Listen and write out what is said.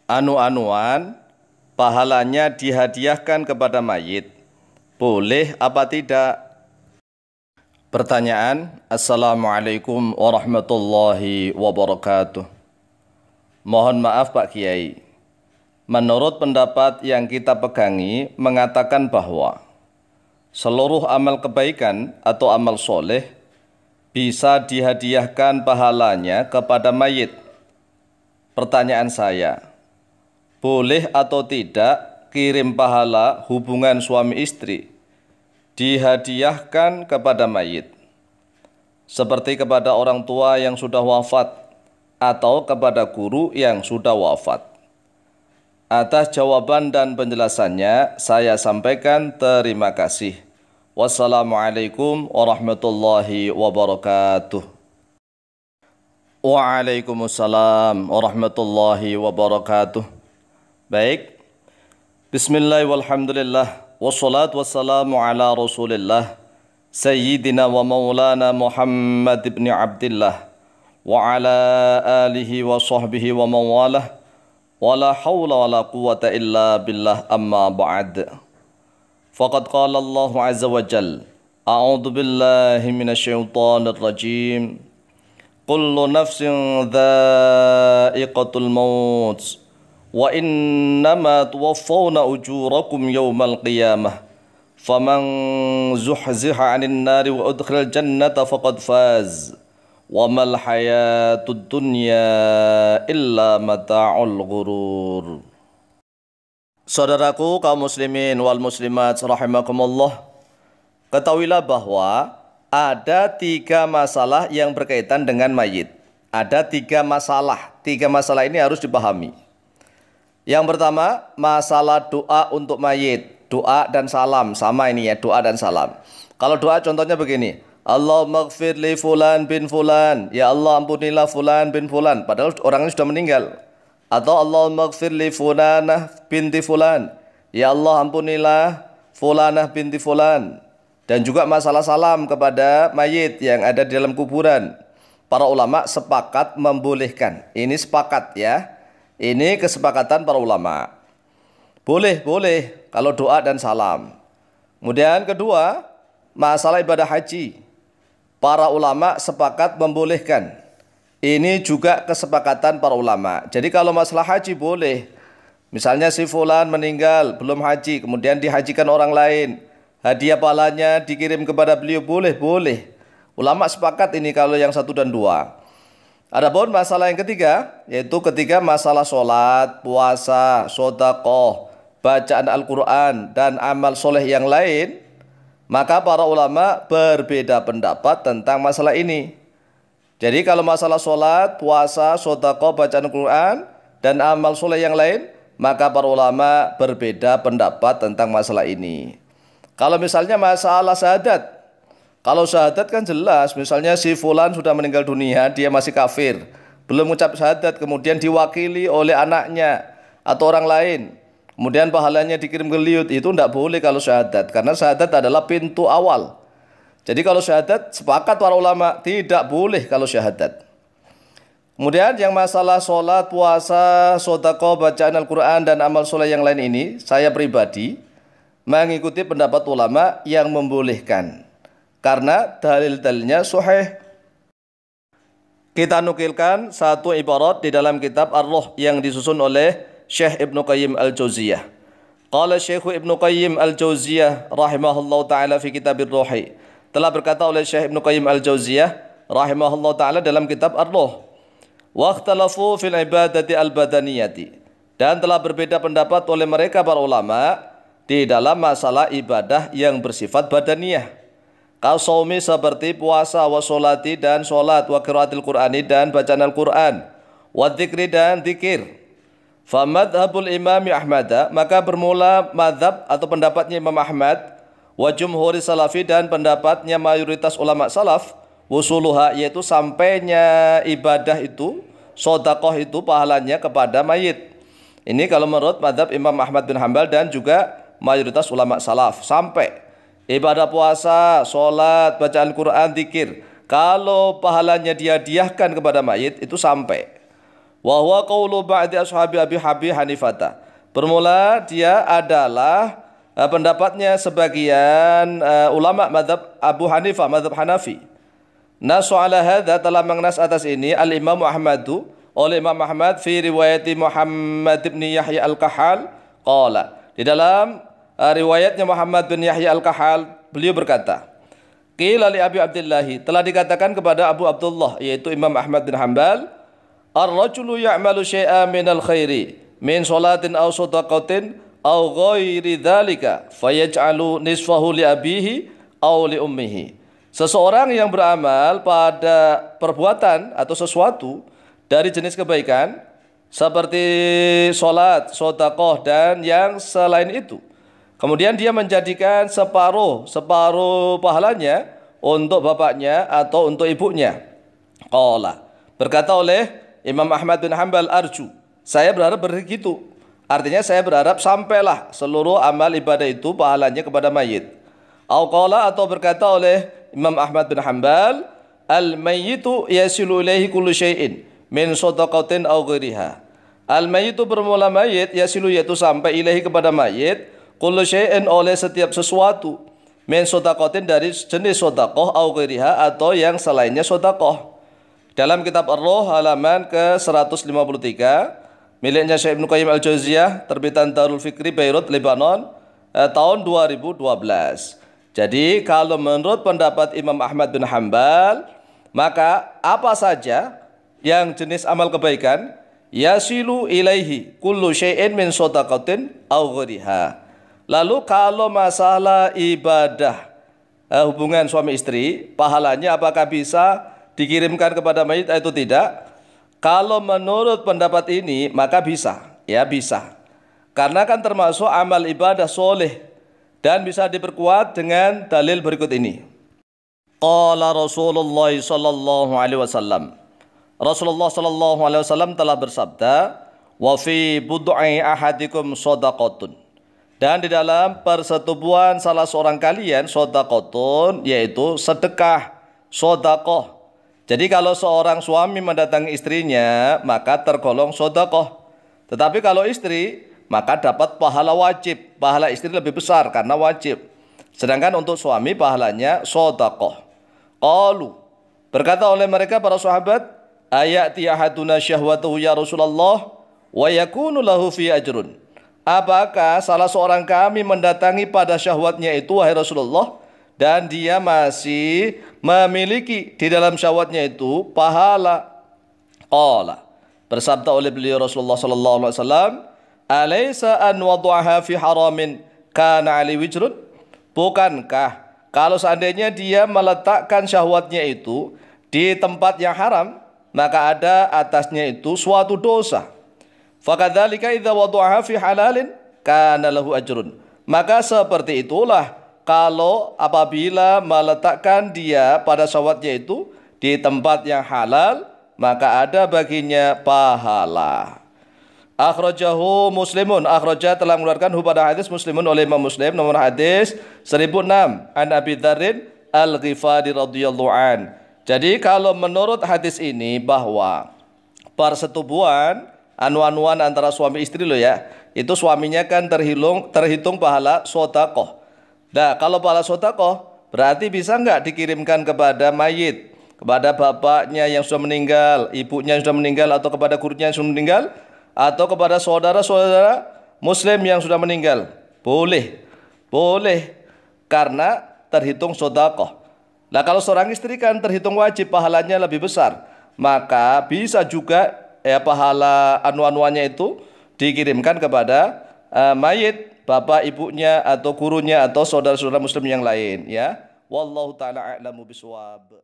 anu-anuan pahalanya dihadiahkan kepada mayit, boleh apa tidak? Pertanyaan. Assalamualaikum warahmatullahi wabarakatuh. Mohon maaf Pak Kiai, menurut pendapat yang kita pegangi mengatakan bahwa seluruh amal kebaikan atau amal soleh bisa dihadiahkan pahalanya kepada mayit. Pertanyaan saya, boleh atau tidak kirim pahala hubungan suami istri dihadiahkan kepada mayit, seperti kepada orang tua yang sudah wafat atau kepada guru yang sudah wafat? Atas jawaban dan penjelasannya saya sampaikan terima kasih. Wassalamualaikum warahmatullahi wabarakatuh. Waalaikumsalam warahmatullahi wabarakatuh. Baik, bismillah walhamdulillah wassalatu wassalamu ala rasulillah Sayyidina wa maulana Muhammad ibn Abdillah wa ala alihi wa sahbihi wa mawalah wa la hawla wa la quwata illa billah amma ba'd. Faqad qala Allah azza wa jal, a'udhu billahi minasyaitanir rajim, kullu nafsin dha'iqatul maut wa innama tuwaffawna ujurakum yawmal qiyamah faman zuhziha 'anil nari wa udkhilal jannata faqad faz wa mal hayatud dunya illa mata'ul ghurur. Saudaraku kaum muslimin wal muslimat rahimakumullah, ketahuilah bahwa ada 3 masalah yang berkaitan dengan mayit. Ada 3 masalah. 3 masalah ini harus dipahami. Yang pertama, masalah doa untuk mayit. Doa dan salam, sama ini ya, doa dan salam. Kalau doa contohnya begini, Allahumma ighfir li fulan bin fulan, ya Allah ampunilah fulan bin fulan, padahal orangnya sudah meninggal. Atau Allahumma ighfir li fulanah binti fulan, ya Allah ampunilah fulanah binti fulan. Dan juga masalah salam kepada mayit yang ada di dalam kuburan. Para ulama sepakat membolehkan. Ini sepakat ya. Ini kesepakatan para ulama. Boleh kalau doa dan salam. Kemudian kedua, masalah ibadah haji. Para ulama sepakat membolehkan. Ini juga kesepakatan para ulama. Jadi kalau masalah haji boleh. Misalnya si fulan meninggal, belum haji, kemudian dihajikan orang lain. Hadiah pahalanya dikirim kepada beliau, boleh. Ulama sepakat ini kalau yang 1 dan 2. Adapun masalah yang ketiga, yaitu ketika masalah sholat, puasa, sedekah, bacaan Al-Quran, dan amal soleh yang lain, maka para ulama berbeda pendapat tentang masalah ini. Jadi kalau masalah sholat, puasa, sedekah, bacaan Al-Quran, dan amal soleh yang lain, maka para ulama berbeda pendapat tentang masalah ini. Kalau misalnya masalah syahadat, kalau syahadat kan jelas, misalnya si fulan sudah meninggal dunia, dia masih kafir, belum mengucap syahadat, kemudian diwakili oleh anaknya atau orang lain, kemudian pahalanya dikirim ke liut, itu tidak boleh kalau syahadat, karena syahadat adalah pintu awal. Jadi kalau syahadat, sepakat para ulama, tidak boleh kalau syahadat. Kemudian yang masalah sholat, puasa, sedekah, bacaan Al-Quran, dan amal soleh yang lain ini, saya pribadi mengikuti pendapat ulama yang membolehkan. Karena dalil-dalilnya sahih. Kita nukilkan satu ibarat di dalam kitab Ar-Ruh yang disusun oleh Syekh Ibnu Qayyim Al-Jauziyah. Qala Syekh Ibnu Qayyim Al-Jauziyah rahimahullah ta'ala fi kitabir Ruhi. Telah berkata oleh Syekh Ibnu Qayyim Al-Jauziyah rahimahullah ta'ala dalam kitab Ar-Ruh. Wa ikhtalafu fil ibadati al-badaniyati. Dan telah berbeda pendapat oleh mereka para ulama di dalam masalah ibadah yang bersifat badaniyah. Qasaumi seperti puasa, wa sholati dan sholat, wa qiraatil Qur'ani dan bacaan Al-Quran, wa dzikri dan dzikir. Fa madhabul Imam Ahmad, maka bermula madhab atau pendapatnya Imam Ahmad, wa jumhuri salafi dan pendapatnya mayoritas ulama salaf, wusuluha yaitu sampainya ibadah itu, sedekah itu pahalanya kepada mayit. Ini kalau menurut madhab Imam Ahmad bin Hanbal dan juga mayoritas ulama salaf, sampai ibadah puasa, sholat, bacaan Quran, zikir, kalau pahalanya dihadiahkan kepada mayit itu sampai. Wa huwa qaulu ba'di ashabi Abi Hanifata. Bermula dia adalah pendapatnya sebagian ulama mazhab Abu Hanifah, mazhab Hanafi. Nasu ala hadza telah mengenas atas ini al-Imam Ahmadu oleh Imam Ahmad fi riwayati Muhammad bin Yahya al-Kahal qala. Di dalam riwayatnya Muhammad bin Yahya al-Kahal beliau berkata, qila li Abi Abdullah, telah dikatakan kepada Abu Abdullah yaitu Imam Ahmad bin Hanbal, ar-rajulu ya'malu syai'an minal khairi min salatin aw shadaqatin aw ghairi dzalika fayaj'alu nisfahu li abihi aw li ummihi. Seseorang yang beramal pada perbuatan atau sesuatu dari jenis kebaikan seperti sholat, sedekah dan yang selain itu. Kemudian dia menjadikan separuh pahalanya untuk bapaknya atau untuk ibunya. Qala, berkata oleh Imam Ahmad bin Hanbal, arju, saya berharap begitu. Artinya saya berharap sampailah seluruh amal ibadah itu pahalanya kepada mayit. Atau berkata oleh Imam Ahmad bin Hanbal, al-mayyitu yasilu ilaihi kullu syai'in min shadaqatin aw ghairiha. Al-mayyitu bermula mayit, yasilu yaitu sampai ilaihi kepada mayit, kullu syai'in oleh setiap sesuatu, min shadaqatin dari jenis sedekah aw ghairiha atau yang selainnya sedekah. Dalam kitab Ar-Ruh halaman ke-153 miliknya Syekh Ibnu Qayyim Al-Jauziyah, terbitan Darul Fikri Beirut, Lebanon, tahun 2012. Jadi kalau menurut pendapat Imam Ahmad bin Hanbal, maka apa saja yang jenis amal kebaikan, yasilu ilaihi kullu syai'in min shadaqatin aw ghairiha. Lalu kalau masalah ibadah hubungan suami istri, pahalanya apakah bisa dikirimkan kepada mayit atau tidak? Kalau menurut pendapat ini maka bisa, ya bisa. Karena kan termasuk amal ibadah soleh dan bisa diperkuat dengan dalil berikut ini. Qala Rasulullah sallallahu alaihi wasallam. Rasulullah sallallahu alaihi wasallam telah bersabda, wa fi bud'i ahadikum shadaqatun. Dan di dalam persetubuhan salah seorang kalian shadaqatun, yaitu sedekah, sedekah. Jadi kalau seorang suami mendatangi istrinya maka tergolong sedekah. Tetapi kalau istri maka dapat pahala wajib. Pahala istri lebih besar karena wajib. Sedangkan untuk suami pahalanya sedekah. Qalu, berkata oleh mereka para sahabat, ayati ahaduna syahwatuhu ya Rasulullah wa yakunu lahu fi ajrun. Apakah salah seorang kami mendatangi pada syahwatnya itu wahai Rasulullah dan dia masih memiliki di dalam syahwatnya itu pahala? Qala, bersabda oleh beliau Rasulullah sallallahu alaihi wasallam, alaysa an wada'aha fi haramin kana ali wijrun? Bukankah kalau seandainya dia meletakkan syahwatnya itu di tempat yang haram, maka ada atasnya itu suatu dosa. Fakadzalika idza wada'aha fi halalin kana lahu ajrun. Maka seperti itulah kalau apabila meletakkan dia pada syahwatnya itu di tempat yang halal, maka ada baginya pahala. Akhrajahu Muslimun, akhraja telah mengeluarkan pada hadis Muslimun oleh Imam Muslim, nomor hadis 1006 an Abi Dzarrin Al-Ghifari radhiyallahu an. Jadi kalau menurut hadis ini bahwa persetubuhan anu-anuan antara suami istri loh ya, itu suaminya kan terhitung pahala sedekah. Nah, kalau pahala sedekah berarti bisa enggak dikirimkan kepada mayit, kepada bapaknya yang sudah meninggal, ibunya yang sudah meninggal, atau kepada gurunya yang sudah meninggal, atau kepada saudara-saudara muslim yang sudah meninggal? Boleh. Boleh. Karena terhitung sedekah. Nah, kalau seorang istri kan terhitung wajib, pahalanya lebih besar. Maka bisa juga pahala anu-anuannya itu dikirimkan kepada mayit, bapak ibunya atau gurunya atau saudara-saudara muslim yang lain, ya. Wallahu taala a'lamu bishawab.